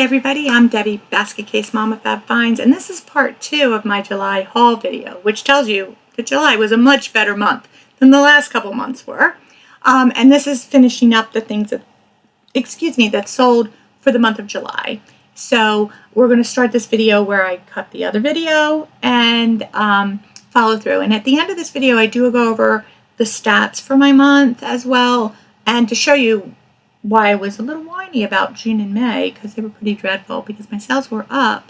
everybody, I'm Debbie, Basket Case Mama Fab Finds, and this is part 2 of my July haul video, which tells you that July was a much better month than the last couple months were. And this is finishing up the things that sold for the month of July. So we're going to start this video where I cut the other video and follow through. And at the end of this video, I do go over the stats for my month as well, and to show you why I was a little whiny about June and May, because they were pretty dreadful, because my sales were up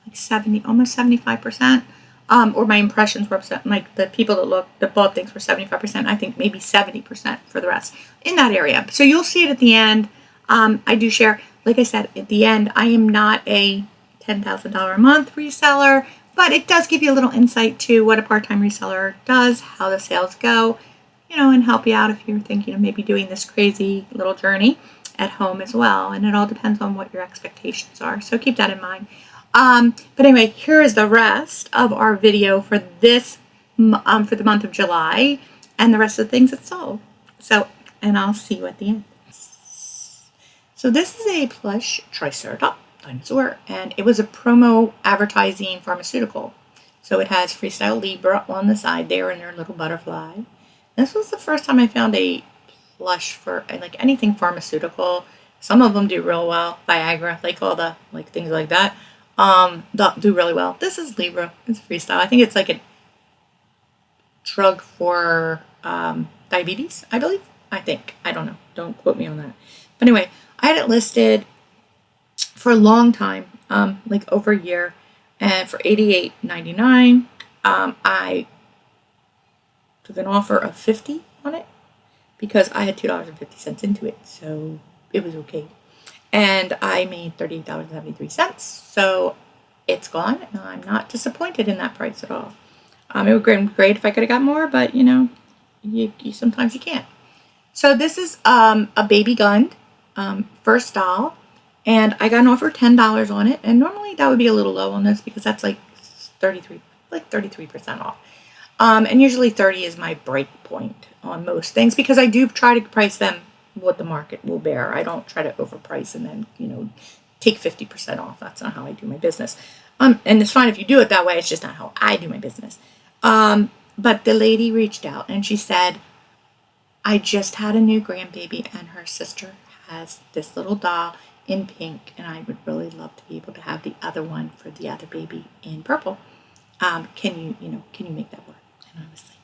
like almost 75%, or my impressions were up, like the people that bought things were 75%, I think maybe 70% for the rest in that area. So you'll see it at the end. I do share, like I said, at the end, I am not a $10,000 a month reseller, but it does give you a little insight to what a part-time reseller does, how the sales go, and help you out if you're thinking of maybe doing this crazy little journey at home as well. And it all depends on what your expectations are. So keep that in mind. But anyway, here is the rest of our video for this, for the month of July, and the rest of the things that sold. So, and I'll see you at the end. So this is a plush Triceratops dinosaur, and it was a promo advertising pharmaceutical. So it has Freestyle Libra on the side there and their little butterfly. This was the first time I found a plush for like anything pharmaceutical. Some of them do real well. Viagra, like all the things like that, do really well. This is Libra. It's Freestyle. I think it's like a drug for diabetes, I believe. I don't know. Don't quote me on that. But anyway, I had it listed for a long time, like over a year, and for $88.99. I took an offer of $50 on it because I had $2.50 into it, so it was okay. And I made $38.73, so it's gone, and I'm not disappointed in that price at all. It would have been great if I could have got more, but you sometimes you can't. So this is a baby Gund, first doll, and I got an offer of $10 on it, and normally that would be a little low on this because that's like 33% off. And usually 30 is my break point on most things because I do try to price them what the market will bear. I don't try to overprice and then, take 50% off. That's not how I do my business. And it's fine if you do it that way. It's just not how I do my business. But the lady reached out and she said, I just had a new grandbaby and her sister has this little doll in pink, and I would really love to be able to have the other one for the other baby in purple. Can you make that work? And I was like,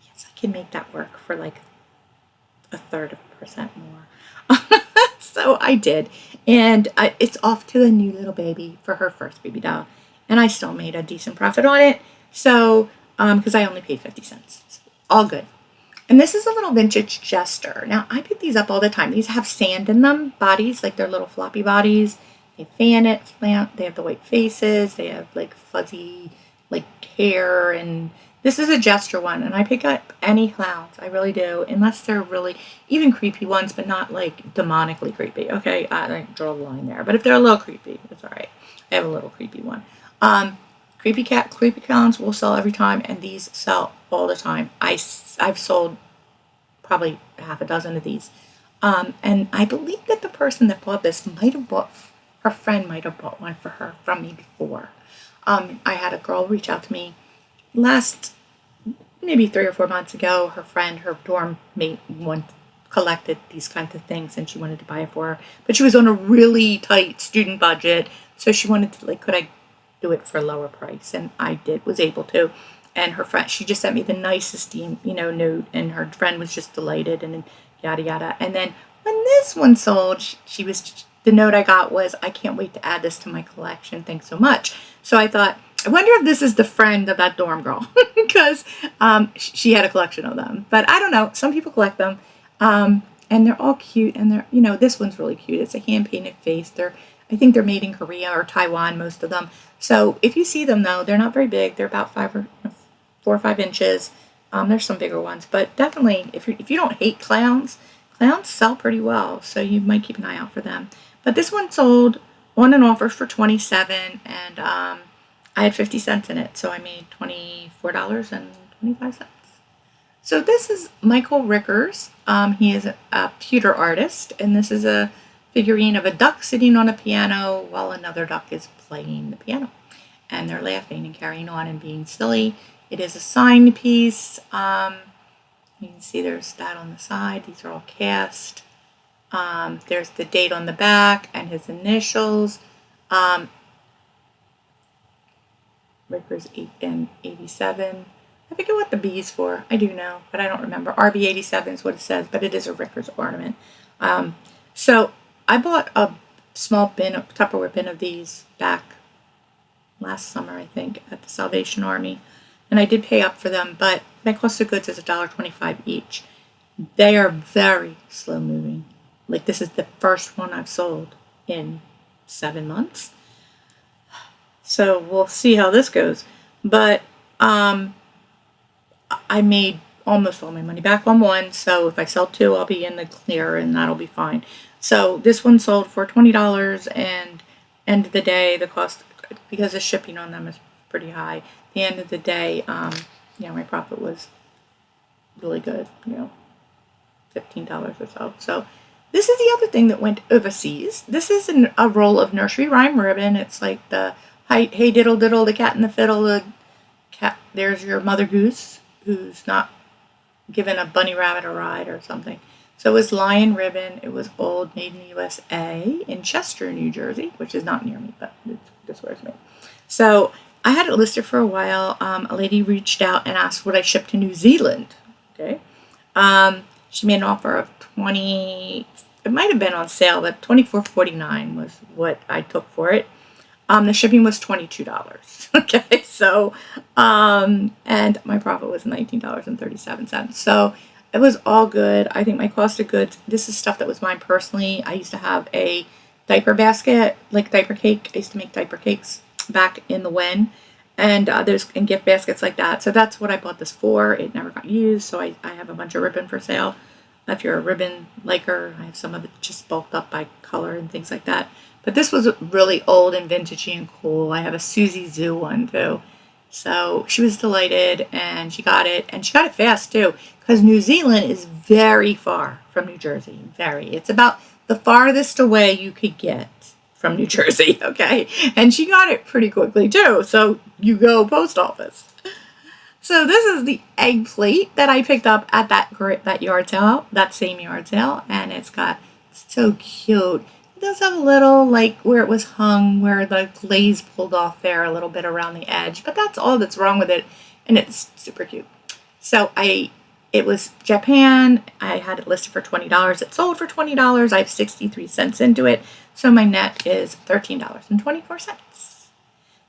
yes, I can make that work for like 1/3% more. So I did. And it's off to a new little baby for her first baby doll. And I still made a decent profit on it. So, because I only paid 50 cents. So, all good. And this is a little vintage jester. Now, I pick these up all the time. These have sand in them, bodies, like they're little floppy bodies. They fan it, they have the white faces. They have like fuzzy hair, and this is a jester one, and I pick up any clowns. I really do, unless they're really even creepy ones, but not like demonically creepy. Okay, I draw the line there. But if they're a little creepy, it's all right. I have a little creepy one. Creepy clowns will sell every time, and these sell all the time. I've sold probably half a dozen of these, and I believe that the person that bought this her friend might have bought one from me before. I had a girl reach out to me maybe 3 or 4 months ago. Her friend, her dorm mate, collected these kinds of things, and she wanted to buy it for her. But she was on a really tight student budget, so she wanted to, could I do it for a lower price? And I was able to. And her friend, she just sent me the nicest, note, and her friend was just delighted, and yada yada. And then when this one sold, the note I got was, I can't wait to add this to my collection. Thanks so much. So I thought, I wonder if this is the friend of that dorm girl because she had a collection of them. But I don't know. Some people collect them, and they're all cute. And they're, this one's really cute. It's a hand-painted face. I think they're made in Korea or Taiwan, most of them. So if you see them, though, they're not very big. They're about 4 or 5 inches. There's some bigger ones. But definitely, if you don't hate clowns sell pretty well. So you might keep an eye out for them. But this one sold on an offer for $27, and I had 50 cents in it, so I made $24.25. So this is Michael Rickers. He is a pewter artist, and this is a figurine of a duck sitting on a piano while another duck is playing the piano. And they're laughing and carrying on and being silly. It is a signed piece. You can see there's that on the side. These are all cast. There's the date on the back and his initials. Ricker's 87. I forget what the B is for. I do know, but I don't remember. RB87 is what it says, but it is a Ricker's ornament. So I bought a small bin, a Tupperware bin of these back last summer, I think, at the Salvation Army. And I did pay up for them, but my cost of goods is $1.25 each. They are very slow moving. Like, this is the first one I've sold in 7 months. So we'll see how this goes. But I made almost all my money back on one. So if I sell 2, I'll be in the clear and that'll be fine. So this one sold for $20, and end of the day, the cost, because the shipping on them is pretty high, the end of the day, my profit was really good, $15 or so. So this is the other thing that went overseas. This is a roll of nursery rhyme ribbon. It's like the hey diddle diddle, the cat and the fiddle, the cat, there's your mother goose who's not giving a bunny rabbit a ride or something. So it was lion ribbon. It was old, made in the USA in Chester, New Jersey, which is not near me, but this where it's made. So I had it listed for a while. A lady reached out and asked would I ship to New Zealand. Okay. She made an offer of $20. It might have been on sale, but $24.49 was what I took for it. The shipping was $22. Okay, so and my profit was $19.37. So it was all good. I think my cost of goods. This is stuff that was mine personally. I used to have a diaper basket, like diaper cake. I used to make diaper cakes back in the when, and there's in gift baskets like that. So that's what I bought this for. It never got used, so I have a bunch of ribbon for sale. If you're a ribbon liker, I have some of it just bulked up by color and things like that. But this was really old and vintagey and cool. I have a Susie Zoo one too. So she was delighted and she got it. And she got it fast too, because New Zealand is very far from New Jersey. Very. It's about the farthest away you could get from New Jersey, okay? And she got it pretty quickly too. So you go post office. So this is the egg plate that I picked up at that yard sale, that same yard sale, and it's so cute. It does have a little, like, where it was hung, where the glaze pulled off there a little bit around the edge, but that's all that's wrong with it, and it's super cute. So it was Japan. I had it listed for $20. It sold for $20. I have 63 cents into it, so my net is $13.24.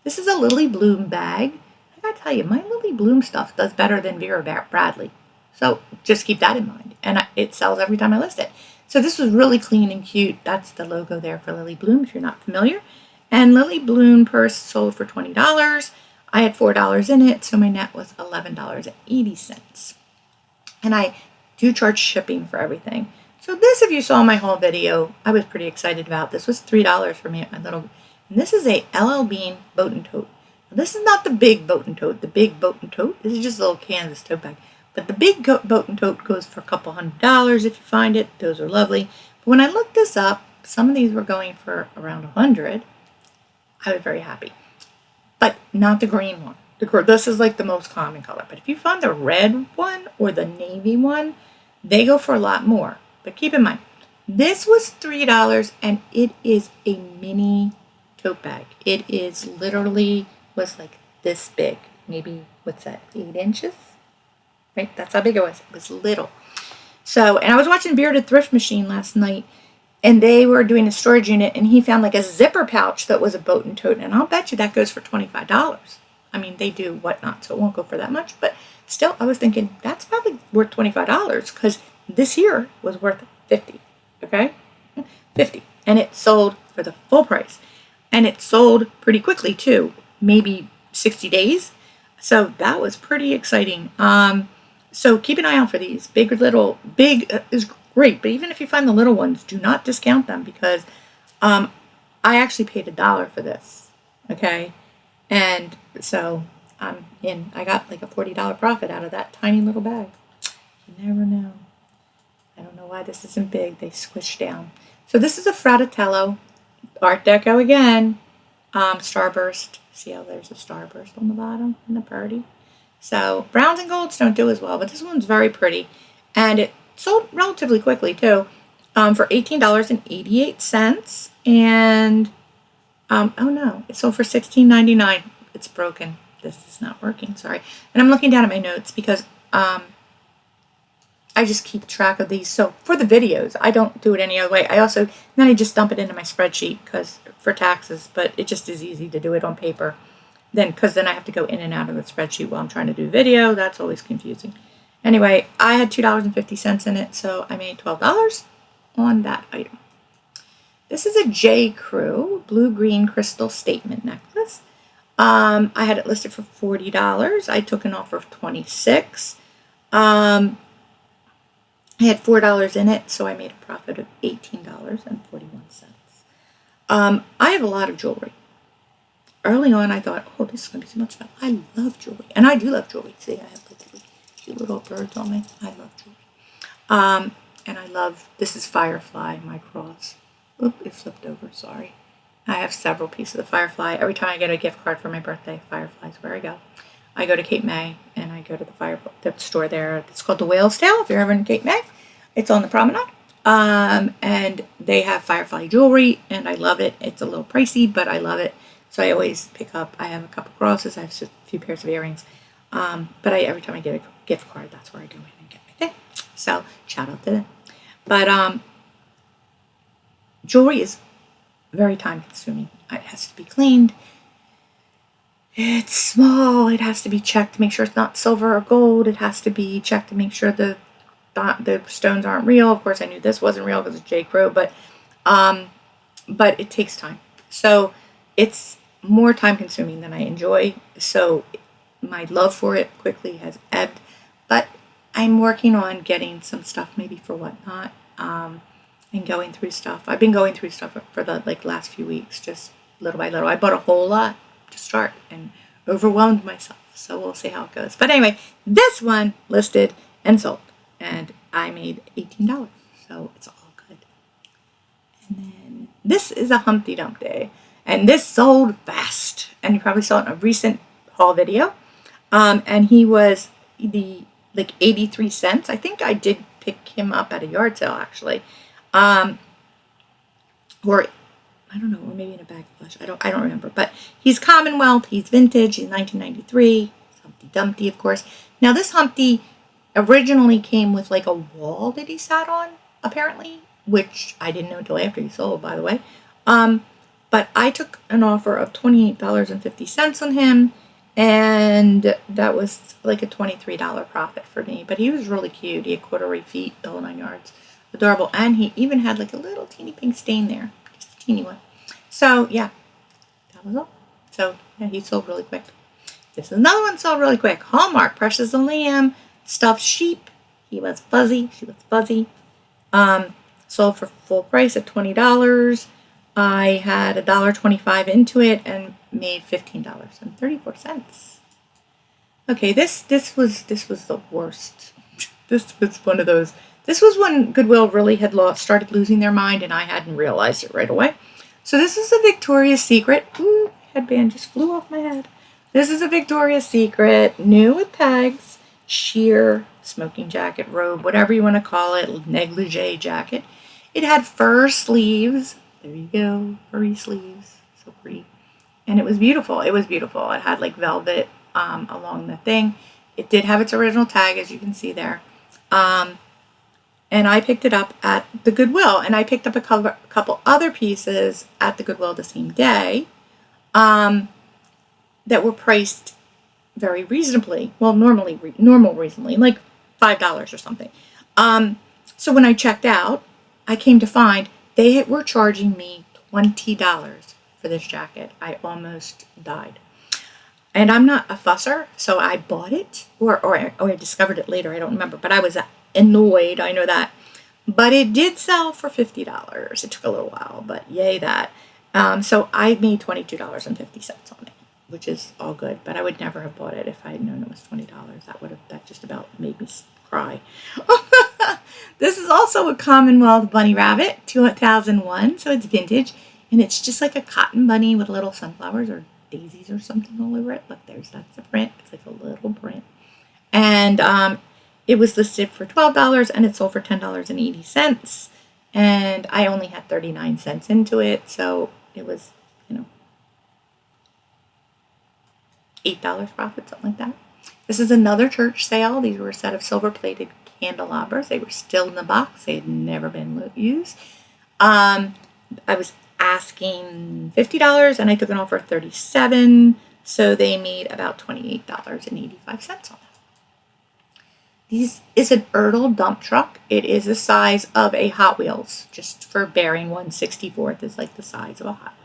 This is a Lily Bloom bag. I gotta tell you, my Lily Bloom stuff does better than Vera Bradley. So just keep that in mind. And it sells every time I list it. So this was really clean and cute. That's the logo there for Lily Bloom, if you're not familiar. And Lily Bloom purse sold for $20. I had $4 in it, so my net was $11.80. And I do charge shipping for everything. So this, if you saw my whole video, I was pretty excited about. This was $3 for me at my little. And this is a LL Bean boat and tote. This is not the big boat and tote. The big boat and tote, this is just a little canvas tote bag. But the big boat and tote goes for a couple $100 if you find it. Those are lovely. But when I looked this up, some of these were going for around $100. I was very happy. But not the green one. This is like the most common color. But if you find the red one or the navy one, they go for a lot more. But keep in mind, this was $3 and it is a mini tote bag. It is literally was like this big, maybe, what's that, 8 inches? Right, that's how big it was. It was little. So, and I was watching Bearded Thrift Machine last night, and they were doing a storage unit, and he found like a zipper pouch that was a boat and tote, and I'll bet you that goes for $25. I mean, they do whatnot, so it won't go for that much, but still, I was thinking, that's probably worth $25, because this here was worth $50, okay? $50, and it sold for the full price, and it sold pretty quickly, too. Maybe 60 days. So that was pretty exciting. So keep an eye out for these. Big or little. Big is great, but even if you find the little ones, do not discount them, because I actually paid $1 for this. Okay. And so I got like a $40 profit out of that tiny little bag. You never know. I don't know know why this isn't big. They squish down. So this is a Fratello Art Deco again. Starburst. See how there's a starburst on the bottom and the birdie. So browns and golds don't do as well, but this one's very pretty. And it sold relatively quickly too, for $18.88. And oh no, it sold for $16.99. It's broken. This is not working, sorry. And I'm looking down at my notes because I just keep track of these. So for the videos, I don't do it any other way. Then I just dump it into my spreadsheet for taxes, but it just is easy to do it on paper. Because then I have to go in and out of the spreadsheet while I'm trying to do video. That's always confusing. Anyway, I had $2.50 in it, so I made $12 on that item. This is a J. Crew blue-green crystal statement necklace. I had it listed for $40. I took an offer of $26. I had $4 in it, so I made a profit of $18.41. I have a lot of jewelry. Early on, I thought, oh, this is going to be so much fun. I love jewelry. And I do love jewelry. See, I have cute little birds on me. I love jewelry. And I love, this is Firefly, my cross. Oop, it flipped over, sorry. I have several pieces of Firefly. Every time I get a gift card for my birthday, Firefly's where I go. I go to Cape May, and I go to the store there. It's called the Whale's Tail, if you're ever in Cape May. It's on the promenade. And they have Firefly jewelry, and I love it. It's a little pricey, but I love it. So I always pick up, I have a couple crosses, I have a few pairs of earrings. But every time I get a gift card, that's where I go in and get my thing. So shout out to them. But jewelry is very time consuming. It has to be cleaned. It's small. It has to be checked to make sure it's not silver or gold. It has to be checked to make sure the stones aren't real. Of course, I knew this wasn't real because it's J. Crew, but it takes time. So it's more time consuming than I enjoy. So my love for it quickly has ebbed. But I'm working on getting some stuff maybe for Whatnot, and going through stuff. I've been going through stuff for the last few weeks, just little by little. I bought a whole lot to start and overwhelmed myself. So we'll see how it goes. But anyway, this one listed and sold, and I made $18. So it's all good. And then this is a Humpty Dumpty, and this sold fast. And you probably saw it in a recent haul video. And he was 83 cents. I think I did pick him up at a yard sale actually. Or I don't know, or maybe in a bag of flesh. I don't remember. But he's Commonwealth, he's vintage, he's 1993. Humpty Dumpty, of course. Now this Humpty originally came with like a wall that he sat on, apparently, which I didn't know until after he sold, by the way. But I took an offer of $28.50 on him, and that was like a $23 profit for me. But he was really cute. He had corduroy feet, the whole 9 yards. Adorable. And he even had like a little teeny pink stain there. Just a teeny one. So, yeah. That was all. So, yeah, he sold really quick. This is another one sold really quick. Hallmark, Precious and Liam, stuffed sheep. He was fuzzy. She was fuzzy. Sold for full price at $20. I had $1.25 into it and made $15.34. Okay, this was the worst. This was one of those. This was when Goodwill really had started losing their mind, and I hadn't realized it right away. So this is a Victoria's Secret. Ooh, headband just flew off my head. This is a Victoria's Secret, new with tags, sheer smoking jacket, robe, whatever you want to call it, negligee jacket. It had fur sleeves. There you go, furry sleeves, so pretty. And it was beautiful. It was beautiful. It had like velvet along the thing. It did have its original tag, as you can see there. And I picked it up at the Goodwill, and I picked up a couple other pieces at the Goodwill the same day that were priced very reasonably. Well, normal reasonably, like $5 or something. So when I checked out, I came to find they were charging me $20 for this jacket. I almost died. And I'm not a fusser, so I bought it, or I discovered it later, I don't remember, but I was annoyed, I know that. But it did sell for $50. It took a little while, but yay that. So I made $22.50 on it, which is all good, but I would never have bought it if I had known it was $20. That just about made me cry. This is also also a Commonwealth bunny rabbit, 2001, so it's vintage. And it's just like a cotton bunny with little sunflowers or daisies or something all over it. Look, that's the print. It's like a little print. And it was listed for $12 and it sold for $10.80. And I only had 39 cents into it, so it was, $8 profit, something like that. This is another church sale. These were a set of silver-plated candelabras. They were still in the box. They had never been used. I was asking $50 and I took an offer of $37, so they made about $28.85 on that. This is an Ertl dump truck. It is the size of a Hot Wheels, just for bearing 1/64th is like the size of a Hot Wheel.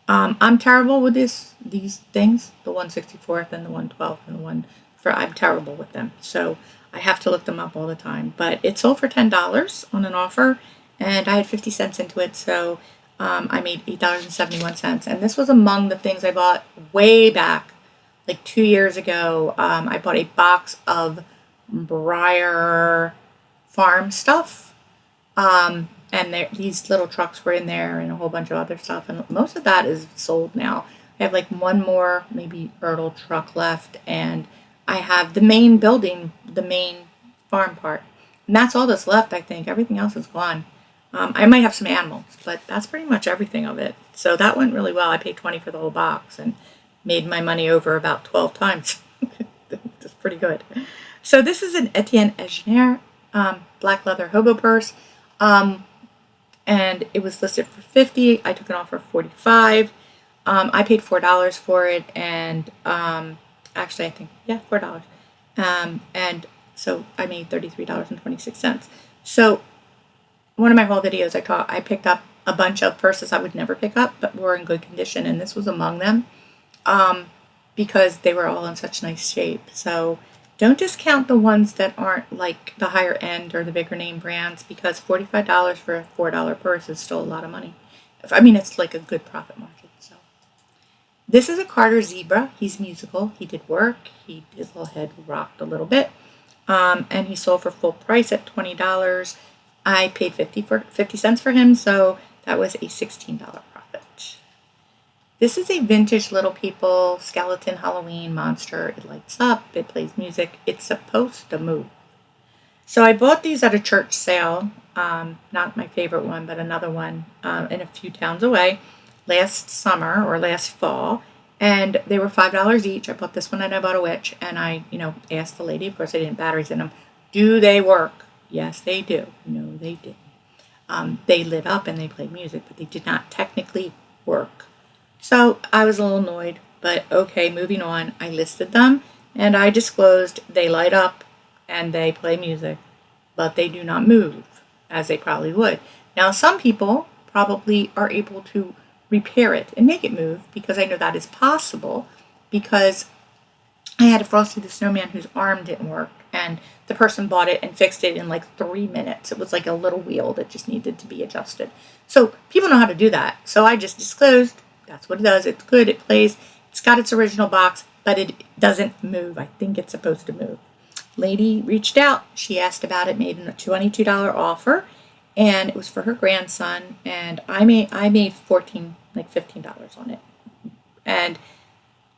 I'm terrible with these things, the 1/64th and the 1/12th and I'm terrible with them. So I have to look them up all the time. But it sold for $10 on an offer, and I had 50 cents into it, so I made $8.71. And this was among the things I bought way back, like 2 years ago. I bought a box of Breyer Farm stuff. And these little trucks were in there and a whole bunch of other stuff. And most of that is sold now. I have like one more, maybe Ertl truck left. And I have the main building, the main farm part. And that's all that's left, I think. Everything else is gone. I might have some animals, but that's pretty much everything of it. So that went really well. I paid $20 for the whole box and made my money over about 12 times. That's pretty good. So this is an Etienne Egener black leather hobo purse. And it was listed for $50. I took an offer of $45. I paid $4 for it, and actually, I think, yeah, $4. And so I made $33.26. So one of my whole videos, I picked up a bunch of purses I would never pick up, but were in good condition, and this was among them, because they were all in such nice shape. So don't discount the ones that aren't like the higher end or the bigger name brands, because $45 for a $4 purse is still a lot of money. I mean, it's like a good profit margin. So this is a Carter Zebra. He's musical. He did work. His little head rocked a little bit. And he sold for full price at $20. I paid 50 cents for him, so that was a $16 profit. This is a vintage Little People skeleton Halloween monster. It lights up, it plays music, it's supposed to move. So I bought these at a church sale, not my favorite one, but another one in a few towns away, last summer or last fall, and they were $5 each. I bought this one and I bought a witch, and I, asked the lady, of course I didn't have batteries in them, do they work? Yes, they do. No, they didn't. They lit up and they played music, but they did not technically work. So I was a little annoyed, but okay, moving on. I listed them and I disclosed they light up and they play music, but they do not move as they probably would. Now, some people probably are able to repair it and make it move, because I know that is possible, because I had a Frosty the Snowman whose arm didn't work, and the person bought it and fixed it in like 3 minutes. It was like a little wheel that just needed to be adjusted. So people know how to do that. So I just disclosed that's what it does. It's good. It plays. It's got its original box, but it doesn't move. I think it's supposed to move. Lady reached out. She asked about it, made a $22 offer, and it was for her grandson. And I made $15 on it. And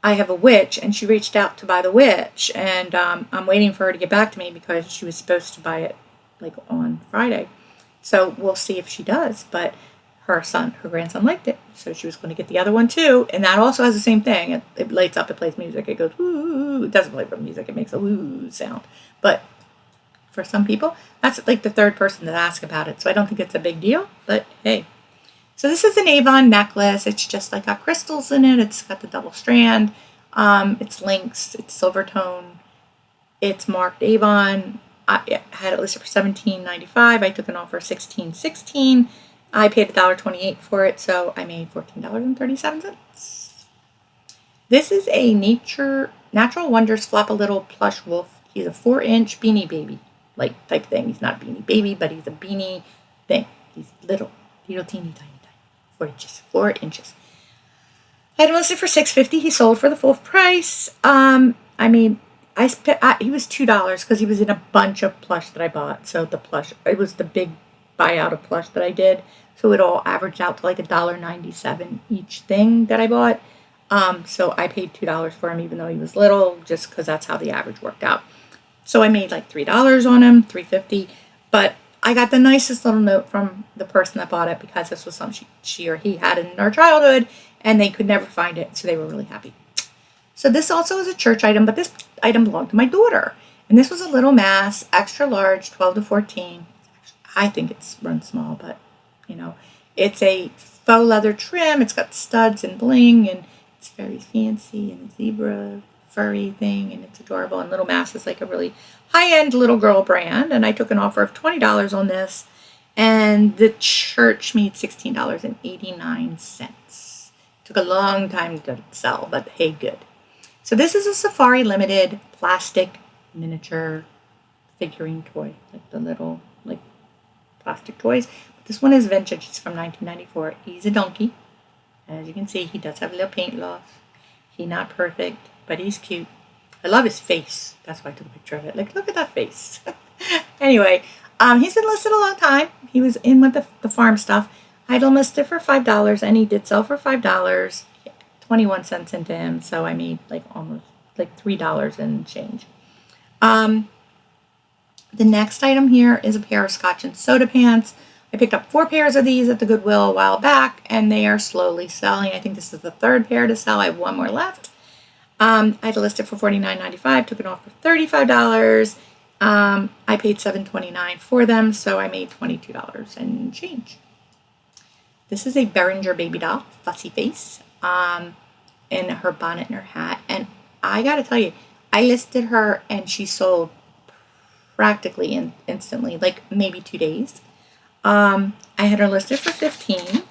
I have a witch, and she reached out to buy the witch, and I'm waiting for her to get back to me because she was supposed to buy it like on Friday. So we'll see if she does, but her grandson liked it, so she was going to get the other one too, and that also has the same thing. It lights up, it plays music, it goes woo. It doesn't play music, it makes a woo sound. But for some people, that's like the third person that asked about it, so I don't think it's a big deal, but hey. So this is an Avon necklace. It's just like got crystals in it. It's got the double strand. It's links. It's silver tone. It's marked Avon. I had it listed for $17.95. I took an offer of $16.16. I paid $1.28 for it, so I made $14.37. This is a Natural Wonders Flop-A-Little plush wolf. He's a 4-inch beanie baby, like type thing. He's not a beanie baby, but he's a beanie thing. He's little teeny tiny. 4 inches. I had him listed for $6.50. He sold for the full price. I he was $2 because he was in a bunch of plush that I bought. So the plush, it was the big buyout of plush that I did. So it all averaged out to like $1.97 each thing that I bought. So I paid $2 for him, even though he was little, just because that's how the average worked out. So I made like $3 on him, $3.50. But I got the nicest little note from the person that bought it because this was something she or he had in our childhood, and they could never find it, so they were really happy. So this also is a church item, but this item belonged to my daughter. And this was a little mass, extra large, 12 to 14. I think it's run small, but, you know. It's a faux leather trim. It's got studs and bling, and it's very fancy, and zebra furry thing, and it's adorable. And Little Mass is like a really high-end little girl brand, and I took an offer of $20 on this, and the church made $16.89. Took a long time to sell, but hey, good. So this is a Safari Limited plastic miniature figurine toy, like the little like plastic toys. But this one is vintage. It's from 1994. He's a donkey. As you can see, he does have a little paint loss. He's not perfect, but he's cute. I love his face. That's why I took a picture of it. Like, look at that face. Anyway, he's been listed a long time. He was in with the farm stuff. I had him listed for $5, and he did sell for $5. 21 cents into him, so I made like almost like $3 and change. The next item here is a pair of Scotch and soda pants. I picked up 4 pairs of these at the Goodwill a while back, and they are slowly selling. I think this is the 3rd pair to sell. I have 1 more left. I had to list it for $49.95, took it off for $35. I paid $7.29 for them, so I made $22 and change. This is a Behringer baby doll, fussy face, in her bonnet and her hat. And I gotta tell you, I listed her and she sold practically instantly, like maybe 2 days. I had her listed for $15.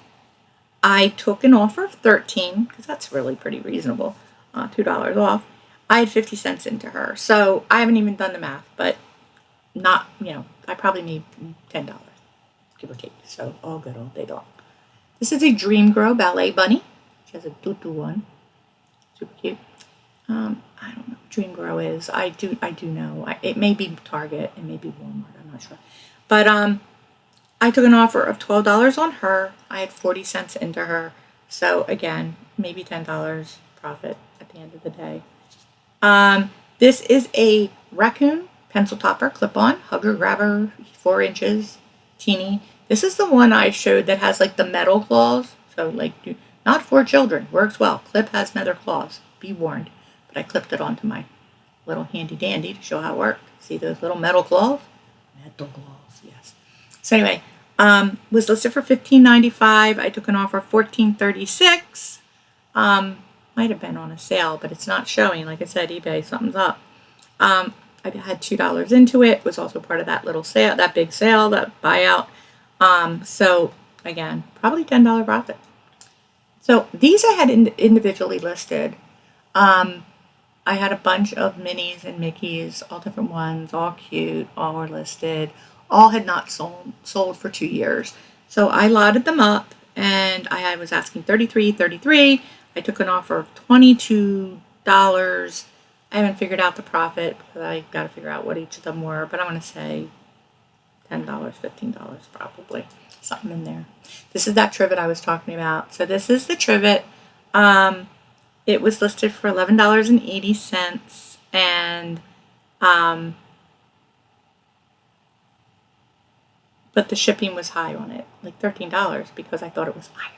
I took an offer of $13 because that's really pretty reasonable, $2 off. I had 50 cents into her, so I haven't even done the math, but not, I probably made $10, give or take. So all good all day long. This is a Dream Girl ballet bunny. She has a tutu one. Super cute. I don't know what Dream Girl is. I do know. It may be Target. It may be Walmart. I'm not sure. But I took an offer of $12 on her. I had 40 cents into her. So again, maybe $10 profit at the end of the day. This is a raccoon pencil topper clip-on hugger grabber, 4 inches, teeny. This is the one I showed that has like the metal claws. So like, not for children. Works well. Clip has metal claws. Be warned. But I clipped it onto my little handy dandy to show how it worked. See those little metal claws? Metal claws, yes. So anyway, was listed for $15.95. I took an offer of $14.36. Might have been on a sale, but it's not showing. Like I said, eBay, something's up. I had $2 into it. Was also part of that little sale, that big sale, that buyout. So again, probably $10 profit. So these I had individually listed. I had a bunch of minis and Mickeys, all different ones, all cute, all were listed. All had not sold for 2 years. So I lotted them up, and I was asking $33. I took an offer of $22. I haven't figured out the profit because I got to figure out what each of them were, but I want to say $10, $15 probably, something in there. This is that trivet I was talking about. So this is the trivet. It was listed for $11.80, and but the shipping was high on it, like $13, because I thought it was iron,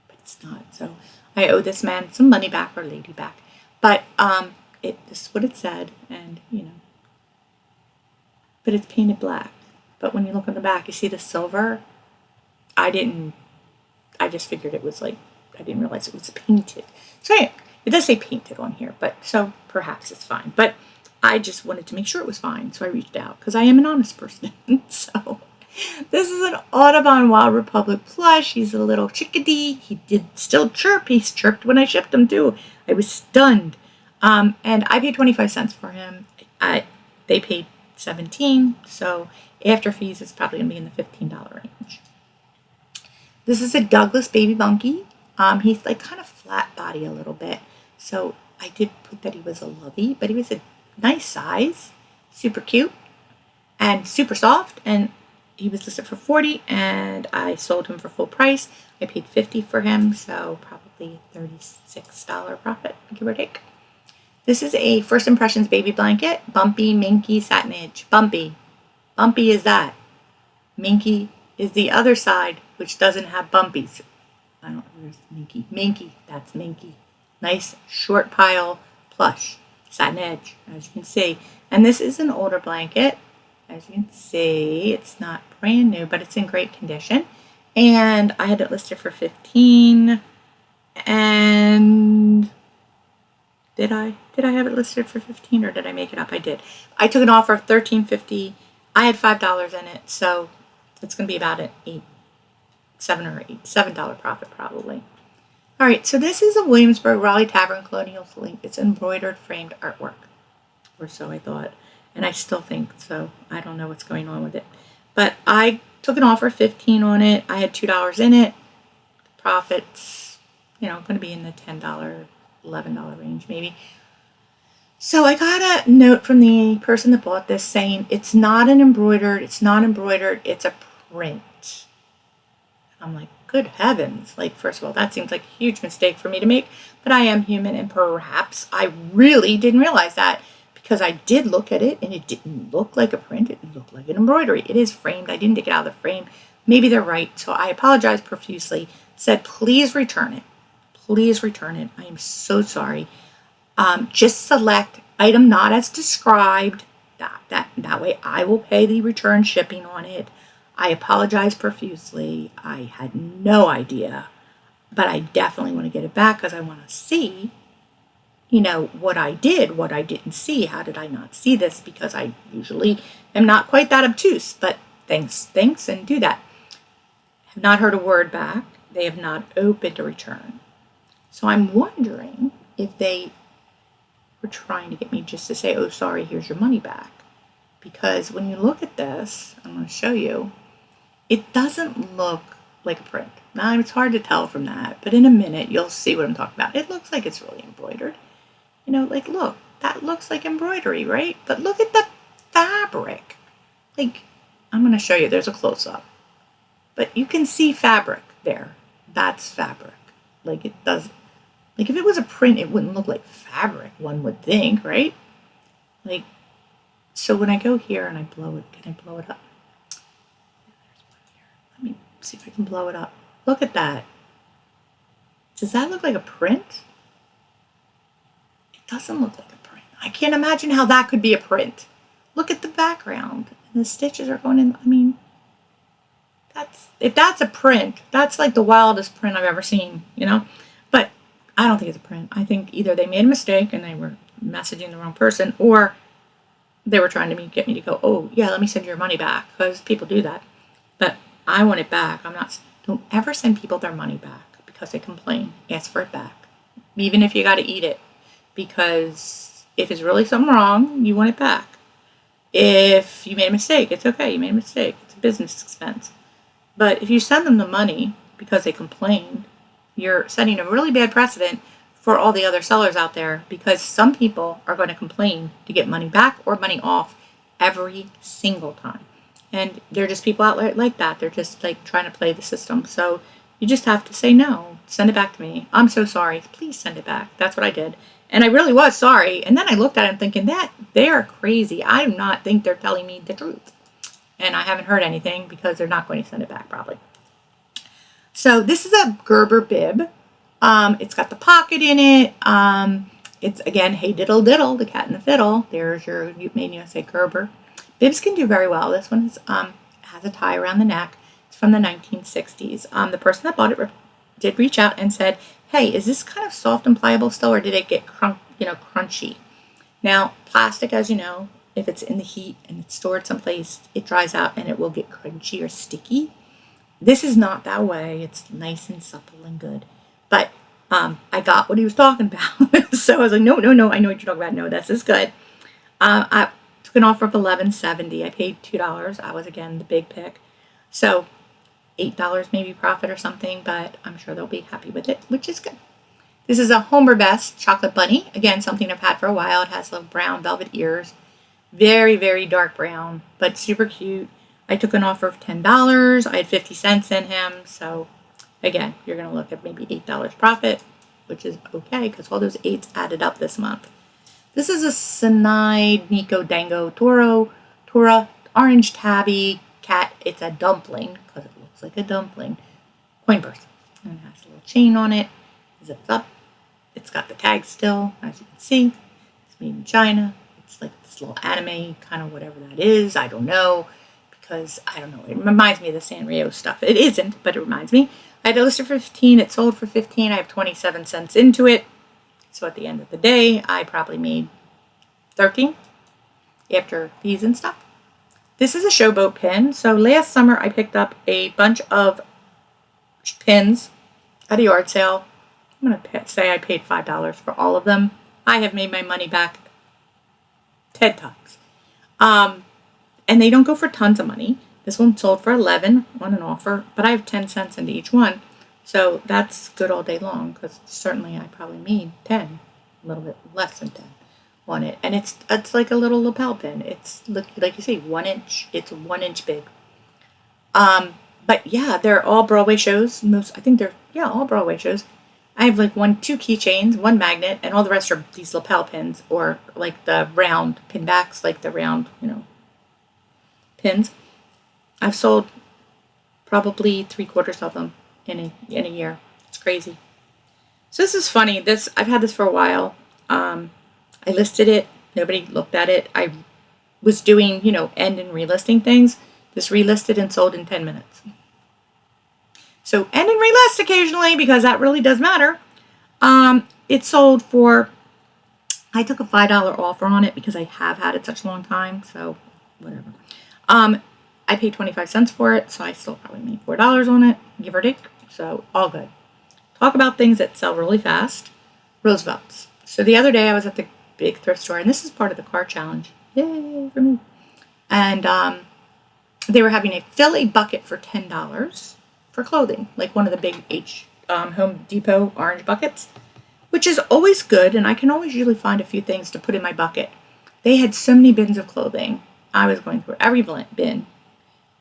but it's not. So I owe this man some money back, or lady back. But this is what it said, and but it's painted black. But when you look on the back, you see the silver. I just figured it was like, I didn't realize it was painted. So anyway, it does say painted on here, but so perhaps it's fine. But I just wanted to make sure it was fine, so I reached out because I am an honest person. So this is an Audubon Wild Republic plush. He's a little chickadee. He did still chirp. He chirped when I shipped him too. I was stunned. And I paid 25 cents for him. They paid $17, so after fees, it's probably going to be in the $15 range. This is a Douglas baby monkey. He's like kind of flat body a little bit. So I did put that he was a lovey, but he was a nice size, super cute, and super soft. And he was listed for $40, and I sold him for full price. I paid $50 for him, so probably $36 profit, give or take. This is a First Impressions baby blanket, Bumpy Minky Satinage. Bumpy. Bumpy is that. Minky is the other side, which doesn't have bumpies. I don't know, where's Minky? Minky, that's Minky. Nice short pile plush, satin edge, as you can see. And this is an older blanket. As you can see, it's not brand new, but it's in great condition. And I had it listed for $15. And did I have it listed for $15, or did I make it up? I did. I took an offer of $13.50. I had $5 in it, so it's going to be about an $7 profit probably. All right, so this is a Williamsburg Raleigh Tavern Colonial Sleep. It's embroidered framed artwork, or so I thought, and I still think so. I don't know what's going on with it, but I took an offer of $15 on it. I had $2 in it. Profits, going to be in the $10, $11 range maybe. So I got a note from the person that bought this saying it's not embroidered, it's a print. I'm like, good heavens. Like, first of all, that seems like a huge mistake for me to make, but I am human, and perhaps I really didn't realize that, because I did look at it and it didn't look like a print, it looked like an embroidery. It is framed. I didn't take it out of the frame. Maybe they're right, so I apologize profusely. Said, please return it. Please return it. I am so sorry. Just select item not as described. That way I will pay the return shipping on it. I apologize profusely. I had no idea, but I definitely want to get it back, because I want to see, what I did, what I didn't see. How did I not see this? Because I usually am not quite that obtuse, but thanks, and do that. Have not heard a word back. They have not opened a return. So I'm wondering if they were trying to get me just to say, oh, sorry, here's your money back. Because when you look at this, I'm going to show you, it doesn't look like a print. Now, it's hard to tell from that, but in a minute, you'll see what I'm talking about. It looks like it's really embroidered. Like, look, that looks like embroidery, right? But look at the fabric. Like, I'm going to show you. There's a close-up. But you can see fabric there. That's fabric. Like, it does. Like, if it was a print, it wouldn't look like fabric, one would think, right? Like, so when I go here and I blow it, can I blow it up? Let me see if I can blow it up. Look at that. Does that look like a print? It doesn't look like a print. I can't imagine how that could be a print. Look at the background. And the stitches are going in. I mean, if that's a print, that's like the wildest print I've ever seen, But I don't think it's a print. I think either they made a mistake and they were messaging the wrong person, or they were trying to get me to go, oh, yeah, let me send your money back, because people do that. But I want it back. Don't ever send people their money back because they complain. Ask for it back, even if you got to eat it, because if it's really something wrong, you want it back. If you made a mistake, it's okay. You made a mistake. It's a business expense. But if you send them the money because they complained, you're setting a really bad precedent for all the other sellers out there, because some people are going to complain to get money back or money off every single time. And they're just people out there like that. They're just like trying to play the system. So you just have to say no. Send it back to me. I'm so sorry. Please send it back. That's what I did. And I really was sorry. And then I looked at it thinking that they're crazy. I do not think they're telling me the truth. And I haven't heard anything, because they're not going to send it back probably. So this is a Gerber bib. It's got the pocket in it. It's, again, hey diddle diddle, the cat and the fiddle. There's your Made in USA Gerber. Bibs can do very well. This one has a tie around the neck. It's from the 1960s. The person that bought it did reach out and said, hey, is this kind of soft and pliable still, or did it get crunchy? Now, plastic, as you know, if it's in the heat and it's stored someplace, it dries out and it will get crunchy or sticky. This is not that way. It's nice and supple and good. But I got what he was talking about. So I was like, no, I know what you're talking about. No, this is good. I took an offer of $11.70. I paid $2. I was, again, the big pick. So $8 maybe profit or something, but I'm sure they'll be happy with it, which is good. This is a Homer Best chocolate bunny. Again, something I've had for a while. It has little brown velvet ears. Very, very dark brown, but super cute. I took an offer of $10. I had 50 cents in him. So again, you're going to look at maybe $8 profit, which is okay because all those 8s added up this month. This is a Sinai Nico Dango Tora Orange Tabby cat. It's a dumpling because it looks like a dumpling. Coin purse. And it has a little chain on it. Zips up. It's got the tag still, as you can see. It's made in China. It's like this little anime, kind of whatever that is. I don't know, because I don't know. It reminds me of the Sanrio stuff. It isn't, but it reminds me. I had it listed for 15. It sold for 15. I have 27 cents into it. So at the end of the day, I probably made 13 after fees and stuff. This is a showboat pin. So last summer, I picked up a bunch of pins at a yard sale. I'm going to say I paid $5 for all of them. I have made my money back 10 times. And they don't go for tons of money. This one sold for 11 on an offer, but I have 10 cents into each one. So that's good all day long, because certainly I probably made 10, a little bit less than 10 on it. And it's like a little lapel pin. It's like you see, 1 inch. It's 1 inch big. But yeah, they're all Broadway shows. I think they're all Broadway shows. I have like 2 keychains, 1 magnet, and all the rest are these lapel pins, or like the round pin backs, like the round, pins. I've sold probably 3/4 of them in a year. It's crazy. So this is funny. I've had this for a while. I listed it. Nobody looked at it. I was doing, end and relisting things. This relisted and sold in 10 minutes. So end and relist occasionally, because that really does matter. It sold for, I took a $5 offer on it because I have had it such a long time. So whatever. I paid 25 cents for it, so I still probably made $4 on it, give or take. So all good. Talk about things that sell really fast. Roosevelt's. So the other day I was at the big thrift store, and this is part of the car challenge. Yay for me. And they were having a fill a bucket for $10 for clothing, like one of the big Home Depot orange buckets, which is always good, and I can always usually find a few things to put in my bucket. They had so many bins of clothing. I was going through every bin,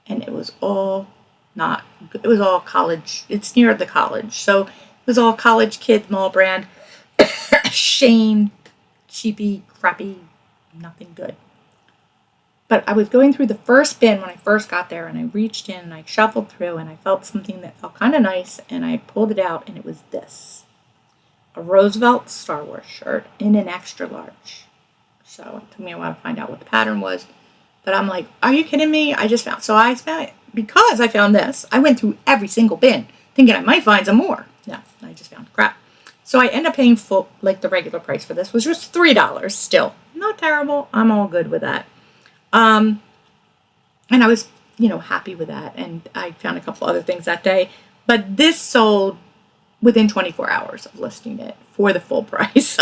and it was all not good. It was all college. It's near the college, so it was all college kid mall brand. Shane, cheapy, crappy, nothing good. But I was going through the first bin when I first got there, and I reached in and I shuffled through, and I felt something that felt kind of nice, and I pulled it out, and it was this. A Roosevelt Star Wars shirt in an extra large. So it took me a while to find out what the pattern was. But I'm like, are you kidding me? Because I found this, I went through every single bin thinking I might find some more. No, I just found crap. So I ended up paying full, like the regular price for this was just $3 still. Not terrible. I'm all good with that. And I was, happy with that. And I found a couple other things that day. But this sold within 24 hours of listing it for the full price.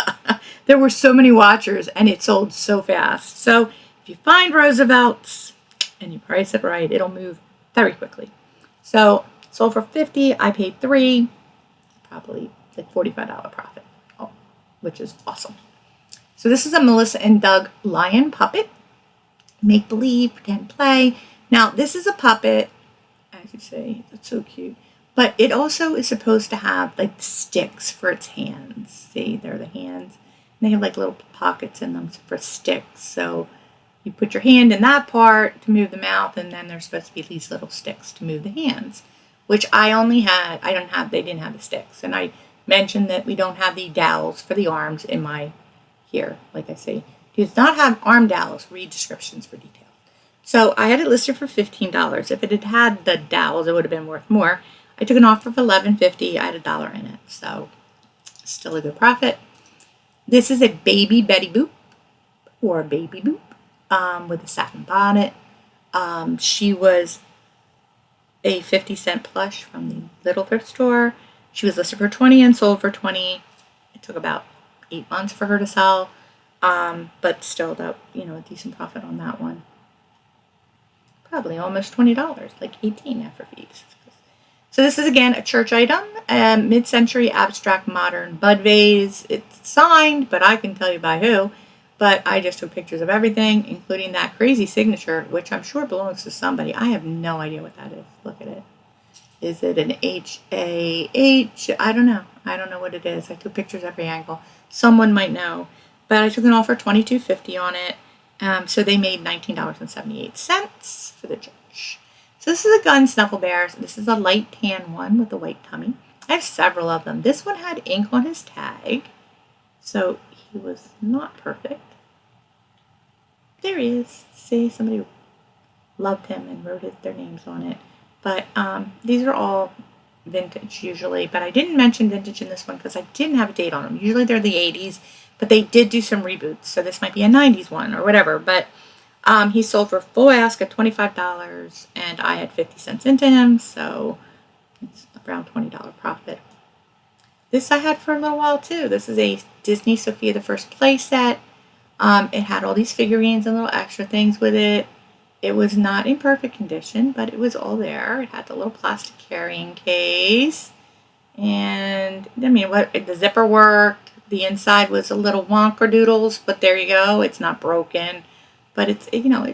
There were so many watchers, and it sold so fast. So if you find Roosevelt's and you price it right, it'll move very quickly. So sold for $50. I paid $3, probably like $45 profit, which is awesome. So this is a Melissa and Doug lion puppet. Make believe, pretend, play. Now this is a puppet, as you say, it's so cute. But it also is supposed to have like sticks for its hands. See, they're the hands. And they have like little pockets in them for sticks. So you put your hand in that part to move the mouth, and then there's supposed to be these little sticks to move the hands, which I only had. They didn't have the sticks. And I mentioned that we don't have the dowels for the arms in my here. Like I say, does not have arm dowels. Read descriptions for detail. So I had it listed for $15. If it had had the dowels, it would have been worth more. I took an offer of $11.50. I had $1 in it, so still a good profit. This is a baby Betty Boop, or Baby Boop, with a satin bonnet. She was a 50-cent plush from the little thrift store. She was listed for $20 and sold for $20. It took about 8 months for her to sell, but still, a decent profit on that one. Probably almost $20, like $18 after fees. So this is, again, a church item, a mid-century abstract modern bud vase. It's signed, but I can tell you by who. But I just took pictures of everything, including that crazy signature, which I'm sure belongs to somebody. I have no idea what that is. Look at it. Is it an H-A-H? I don't know. I don't know what it is. I took pictures every angle. Someone might know. But I took an offer $22.50 on it. So they made $19.78 for the church. So this is a gun Snuffle Bears. This is a light tan one with a white tummy. I have several of them. This one had ink on his tag, so he was not perfect. There he is. See, somebody loved him and wrote their names on it. But these are all vintage usually, but I didn't mention vintage in this one because I didn't have a date on them. Usually they're the 80s, but they did do some reboots, so this might be a 90s one or whatever. But he sold for full ask at $25, and I had 50 cents into him, so it's around $20 profit. This I had for a little while too. This is a Disney Sophia the First play set. It had all these figurines and little extra things with it. It was not in perfect condition, but it was all there. It had the little plastic carrying case. And, I mean, the zipper worked. The inside was a little wonker-doodles, but there you go. It's not broken. But it's, I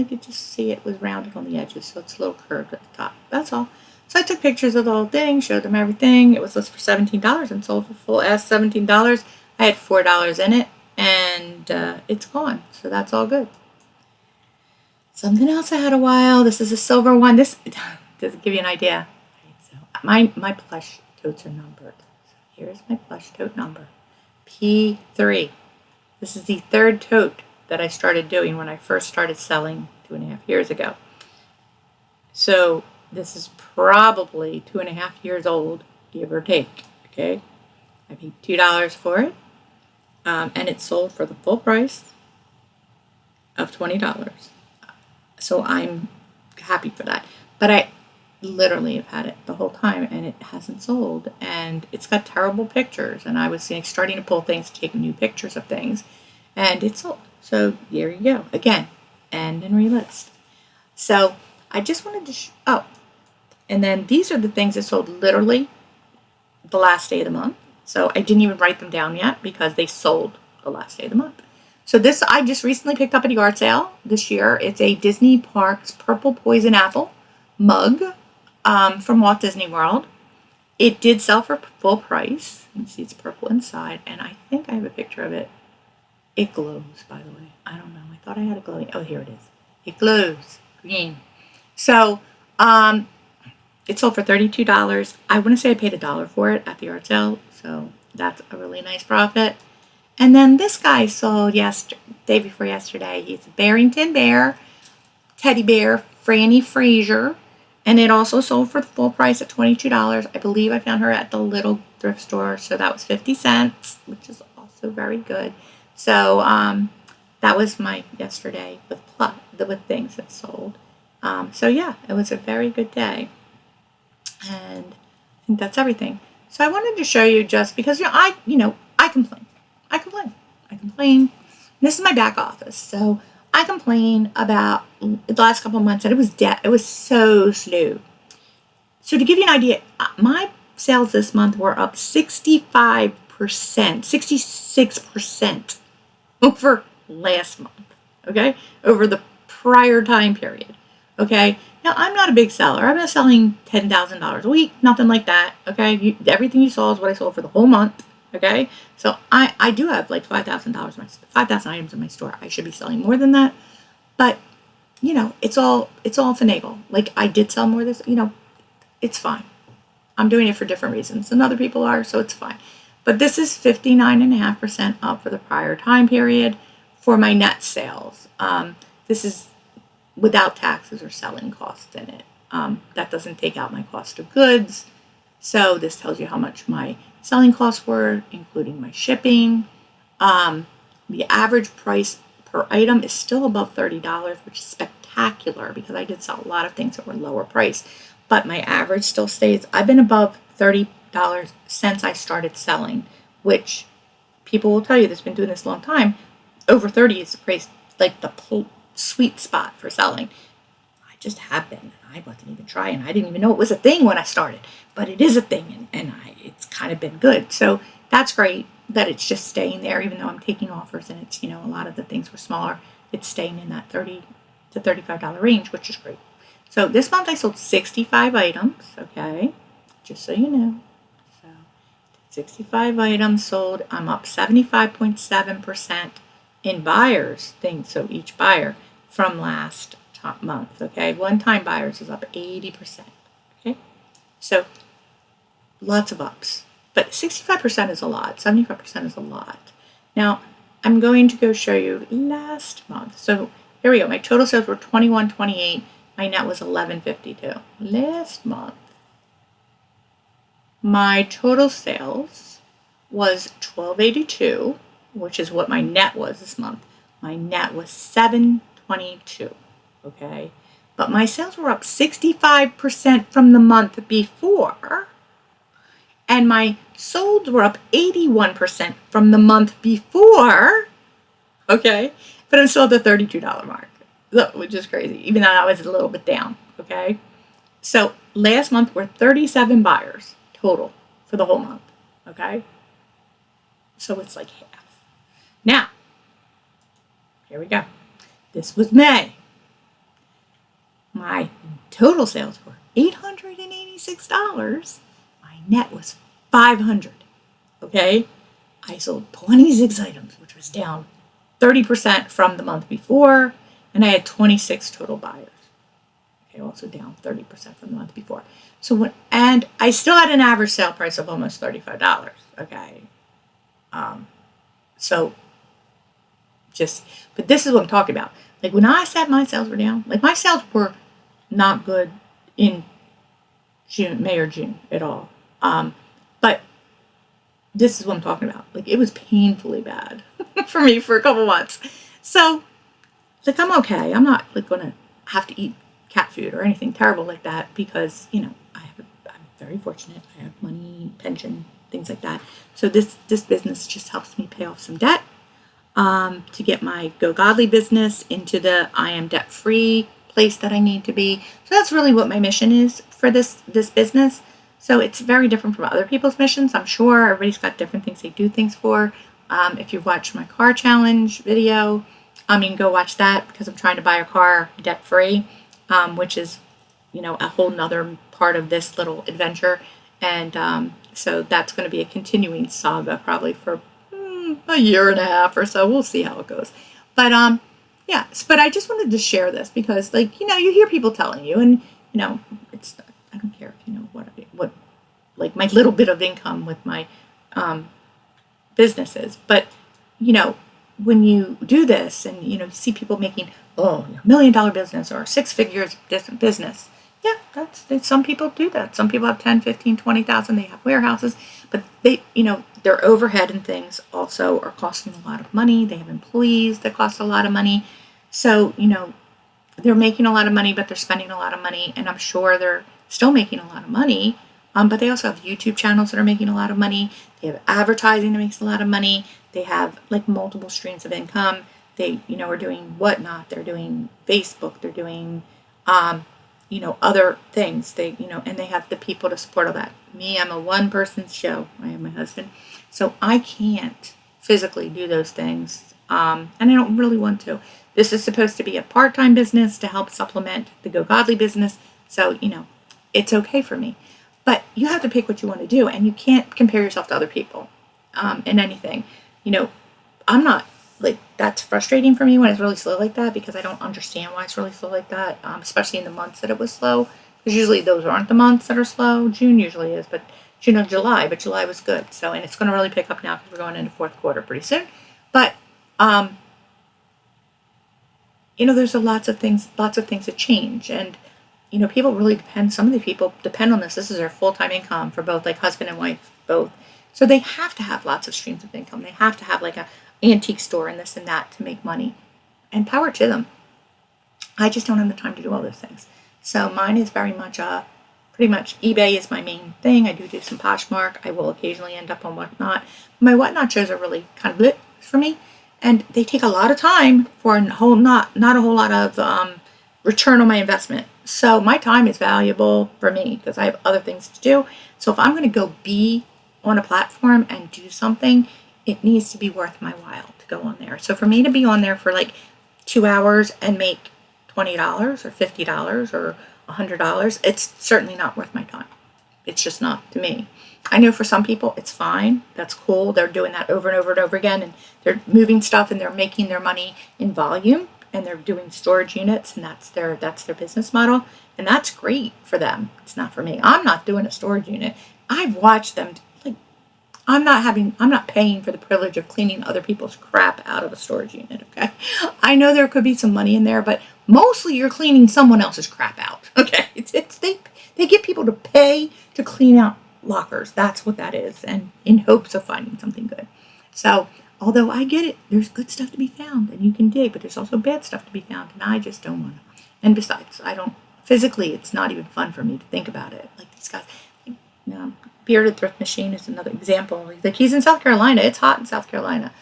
could just see it was rounded on the edges, so it's a little curved at the top. That's all. So I took pictures of the whole thing, showed them everything. It was listed for $17 and sold for full ask $17. I had $4 in it, and it's gone. So that's all good. Something else I had a while. This is a silver one. This does give you an idea. So my plush totes are numbered. So here's my plush tote number. P3. This is the third tote that I started doing when I first started selling 2.5 years ago. So this is probably 2.5 years old, give or take. Okay, I paid $2 for it, and it sold for the full price of $20. So I'm happy for that. But I literally have had it the whole time, and it hasn't sold. And it's got terrible pictures. And I was starting to pull things, take new pictures of things, and it sold. So there you go. Again, end and relist. So I just wanted to and then these are the things that sold literally the last day of the month. So I didn't even write them down yet because they sold the last day of the month. So this I just recently picked up at a yard sale this year. It's a Disney Parks Purple Poison Apple mug from Walt Disney World. It did sell for full price. You can see it's purple inside, and I think I have a picture of it. It glows, by the way. I don't know. I thought I had a glowing. Oh, here it is. It glows green. So it sold for $32. I want to say I paid $1 for it at the yard sale, so that's a really nice profit. And then this guy sold day before yesterday. He's a Barrington Bear, teddy bear, Franny Fraser. And it also sold for the full price at $22. I believe I found her at the little thrift store, so that was 50 cents, which is also very good. So that was my yesterday with things that sold. So yeah, it was a very good day. And I think that's everything. So I wanted to show you just because I complain. I complain. This is my back office, so I complain about the last couple of months that it was so slow. So to give you an idea, my sales this month were up 65%, 66% over last month. Okay, over the prior time period. Okay, now I'm not a big seller. I'm not selling $10,000 a week, nothing like that. Okay, everything you saw is what I sold for the whole month. Okay, so I do have like $5,000, 5,000 items in my store. I should be selling more than that, but it's all finagle. Like I did sell more this. It's fine. I'm doing it for different reasons than other people are, so it's fine. But this is 59.5% up for the prior time period for my net sales. This is without taxes or selling costs in it. That doesn't take out my cost of goods. So this tells you how much my selling costs were, including my shipping. The average price per item is still above $30, which is spectacular because I did sell a lot of things that were lower price. But my average still stays. I've been above $30 since I started selling, which people will tell you that's been doing this a long time. Over 30 is the price, like the sweet spot for selling. I just have been. I wasn't even trying. I didn't even know it was a thing when I started, but it is a thing, and it's kind of been good. So that's great that it's just staying there, even though I'm taking offers and it's, a lot of the things were smaller. It's staying in that $30 to $35 range, which is great. So this month I sold 65 items, okay, just so you know. So 65 items sold. I'm up 75.7% in buyers things, so each buyer from last month, okay. One-time buyers is up 80%, okay. So lots of ups, but 65% is a lot. 75% is a lot. Now I'm going to go show you last month. So here we go. My total sales were $21.28. My net was $11.52. Last month, my total sales was $12.82, which is what my net was this month. My net was $7.22. Okay, but my sales were up 65% from the month before, and my solds were up 81% from the month before. Okay, but I'm still at the $32 mark, which is crazy, even though I was a little bit down. Okay, so last month were 37 buyers total for the whole month. Okay, so it's like half. Now, here we go. This was May. My total sales were $886. My net was $500. Okay? I sold 26 items, which was down 30% from the month before, and I had 26 total buyers. Okay, also down 30% from the month before. And I still had an average sale price of almost $35. Okay? But this is what I'm talking about. Like when I said my sales were down, like my sales were not good in May or June at all. But this is what I'm talking about. Like it was painfully bad for me for a couple months. So like I'm okay. I'm not like gonna have to eat cat food or anything terrible like that because I'm very fortunate. I have money, pension, things like that. So this business just helps me pay off some debt. To get my Go Godly business into the I am debt free place that I need to be. So that's really what my mission is for this business. So it's very different from other people's missions. I'm sure everybody's got different things they do things for. If you watch my car challenge video, you can go watch that because I'm trying to buy a car debt free, which is, a whole nother part of this little adventure. And so that's going to be a continuing saga probably for a year and a half or so. We'll see how it goes. But yeah, but I just wanted to share this because you hear people telling you, and it's, I don't care if what like my little bit of income with my businesses, but when you do this and you see people making $1 million business or 6 figures business, yeah, some people do that. Some people have 10, 15, 20,000. They have warehouses, but they their overhead and things also are costing a lot of money. They have employees that cost a lot of money. So, they're making a lot of money, but they're spending a lot of money. And I'm sure they're still making a lot of money. But they also have YouTube channels that are making a lot of money. They have advertising that makes a lot of money. They have multiple streams of income. They, are doing whatnot. They're doing Facebook. They're doing, other things. They, and they have the people to support all that. Me, I'm a one-person show. I have my husband. So I can't physically do those things. And I don't really want to. This is supposed to be a part-time business to help supplement the Go Godly business. So, it's okay for me. But you have to pick what you want to do. And you can't compare yourself to other people in anything. I'm not, that's frustrating for me when it's really slow like that because I don't understand why it's really slow like that, especially in the months that it was slow. Because usually those aren't the months that are slow. June usually is, but July, but July was good. So, and it's going to really pick up now because we're going into fourth quarter pretty soon. But, there's lots of things that change. And, people really depend, some of the people depend on this. This is their full-time income for both husband and wife, both. So they have to have lots of streams of income. They have to have a antique store and this and that to make money. And power to them. I just don't have the time to do all those things. So mine is very much pretty much eBay is my main thing. I do some Poshmark. I will occasionally end up on Whatnot. My Whatnot shows are really kind of lit for me, and they take a lot of time for not a whole lot of return on my investment. So my time is valuable for me because I have other things to do. So if I'm going to go be on a platform and do something, it needs to be worth my while to go on there. So for me to be on there for like 2 hours and make $20 or $50 or $100, it's certainly not worth my time. It's just not to me. I know for some people it's fine. That's cool. They're doing that over and over and over again, and they're moving stuff and they're making their money in volume, and they're doing storage units, and that's their business model, and that's great for them. It's not for me. I'm not doing a storage unit. I've watched them. Like, I'm not paying for the privilege of cleaning other people's crap out of a storage unit. Okay, I know there could be some money in there, but mostly you're cleaning someone else's crap out. Okay, they get people to pay to clean out lockers. That's what that is, and in hopes of finding something good. So although I get it, there's good stuff to be found and you can dig, but there's also bad stuff to be found, and I just don't want to. And besides, I don't, physically, it's not even fun for me to think about it. Like these guys, like, Bearded Thrift Machine is another example. Like, he's in South Carolina. It's hot in South Carolina.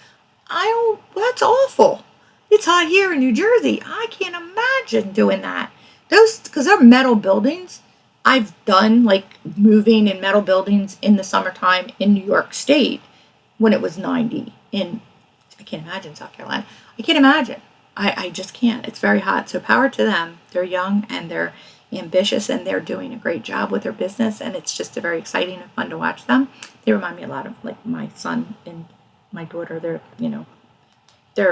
That's awful. It's hot here in New Jersey. I can't imagine doing that. Because they're metal buildings. I've done like moving in metal buildings in the summertime in New York State when it was 90 I can't imagine South Carolina. I can't imagine. I just can't. It's very hot. So power to them. They're young and they're ambitious and they're doing a great job with their business, and it's just very exciting and fun to watch them. They remind me a lot of like my son and my daughter. They're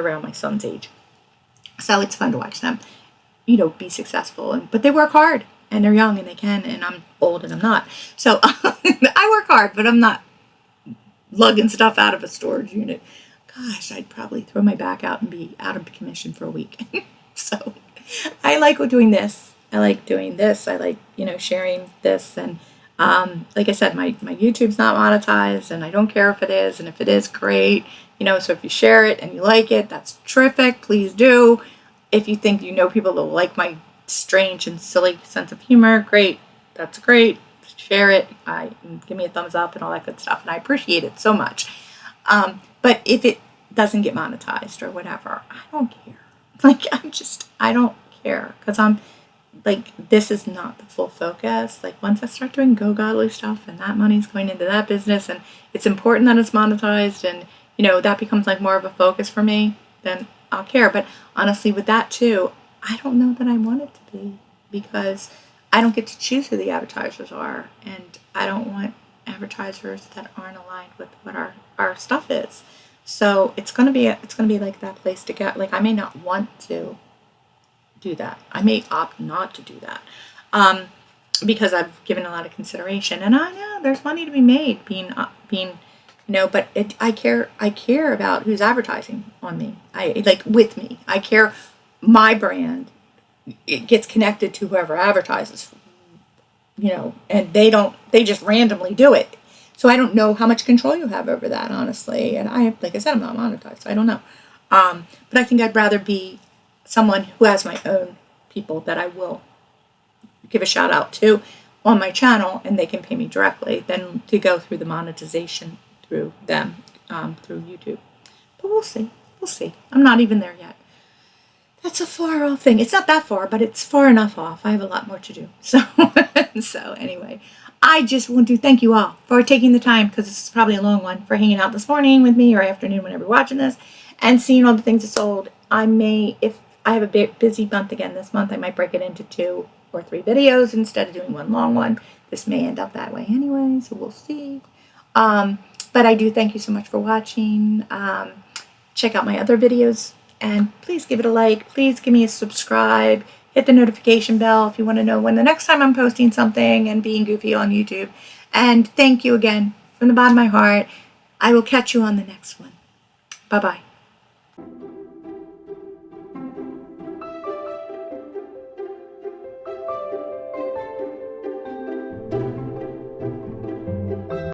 around my son's age. So it's fun to watch them, be successful. But they work hard and they're young and they can, and I'm old and I'm not. So I work hard, but I'm not lugging stuff out of a storage unit. Gosh, I'd probably throw my back out and be out of commission for a week. So I like doing this. I like doing this. I like, sharing this. And like I said, my YouTube's not monetized, and I don't care if it is. And if it is, great. So if you share it and you like it, that's terrific. Please do. If you think people that will like my strange and silly sense of humor, great. That's great. Share it. Give me a thumbs up and all that good stuff. And I appreciate it so much. But if it doesn't get monetized or whatever, I don't care. I don't care. Because I'm like, this is not the full focus. Like, once I start doing Go Godly stuff and that money's going into that business, and it's important that it's monetized, and that becomes like more of a focus for me, then I'll care. But honestly, with that too, I don't know that I want it to be, because I don't get to choose who the advertisers are, and I don't want advertisers that aren't aligned with what our stuff is. So it's gonna be like that place to get. Like, I may not want to do that. I may opt not to do that, because I've given a lot of consideration, and I know there's money to be made being. But I care about who's advertising on me. With me. I care my brand. It gets connected to whoever advertises, and they just randomly do it. So I don't know how much control you have over that, honestly. And like I said, I'm not monetized, so I don't know. But I think I'd rather be someone who has my own people that I will give a shout out to on my channel, and they can pay me directly, than to go through the monetization through them, through YouTube. But we'll see. I'm not even there yet. That's a far off thing. It's not that far, but it's far enough off. I have a lot more to do. So anyway, I just want to thank you all for taking the time, because this is probably a long one, for hanging out this morning with me, or afternoon, whenever you're watching this, and seeing all the things that's sold. If I have a busy month again this month, I might break it into 2 or 3 videos instead of doing one long one. This may end up that way anyway, so we'll see. But I do thank you so much for watching. Check out my other videos, and please give it a like. Please give me a subscribe. Hit the notification bell if you want to know when the next time I'm posting something and being goofy on YouTube. And thank you again from the bottom of my heart. I will catch you on the next one. Bye-bye.